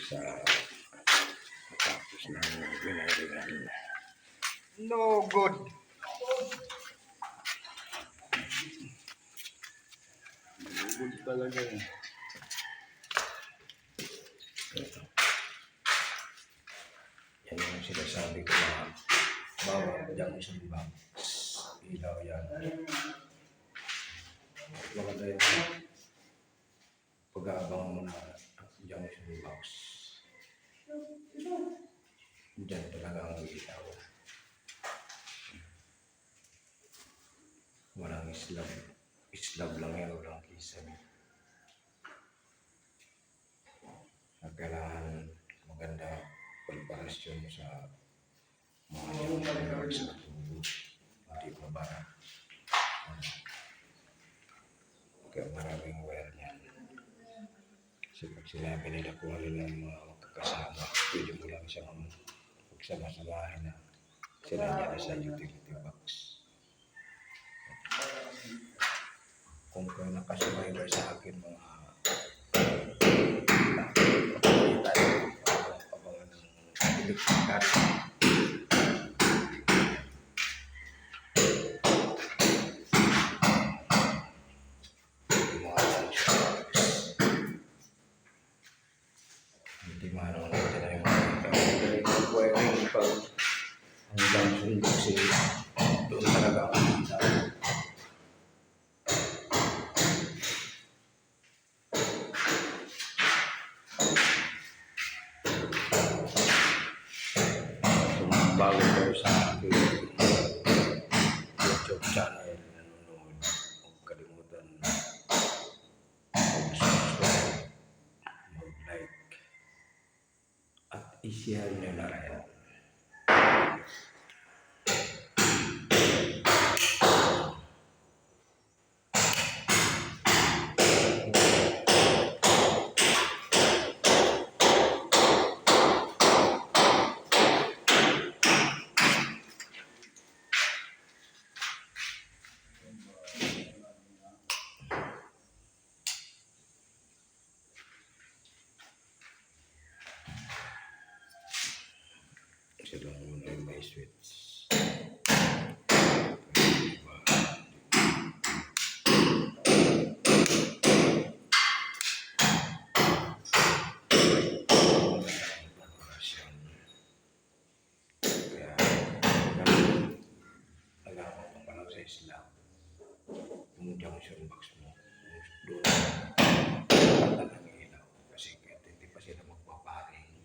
sa tapos ng ginagawan. No good. Good talaga yun. Yan yung sinasabi ko na bawal dyan isang box. Ilaw yan. Maganda yung pag-aabang mo na dyan isang box. Diyan talaga ang ilaw. Walang islab. Islab lang yan, walang kisame. Kailangan maganda preparasyon sa mga junction sa tubo. Hindi mabara. Kaya maraming wire niyan. Kasi pag sinabi nila kung alin ang mga magkakasama, pwede mo lang siyang pagsama-samahin na sila niya na sa utility box. Kung kayo nakasubaybay sa akin mga abangan ng electric car. Hindi maano natin na yung wiring pag hanggang sundok sila. Doon talaga ang kita. Bago kayo sa aking YouTube channel, nanonood, huwag kalimutan mag-subscribe, mag-like, at i-share nyo na rin. Sila muna yung may switch. Kaya nalaman ko pa lang sa Islam. Yung junction box mo, doon ang ilaw. Kasi kahit hindi pa sila magpaparing.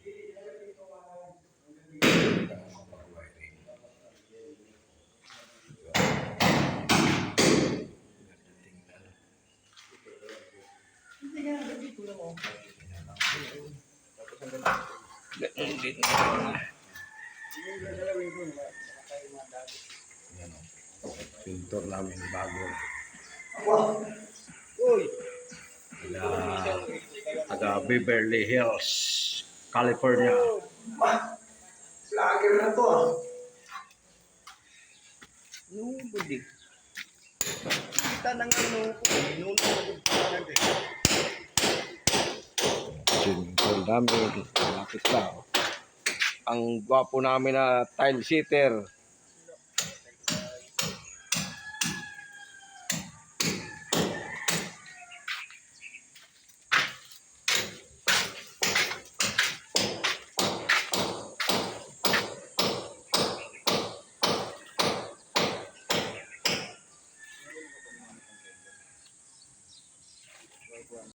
Pintor namin bago. Taga Beverly Hills, California. Vlogger na to ah. No good eh. Kita ng ano ko. Inuno ko talaga. Pintor namin, malapit na. Ang gwapo namin na tile sitter.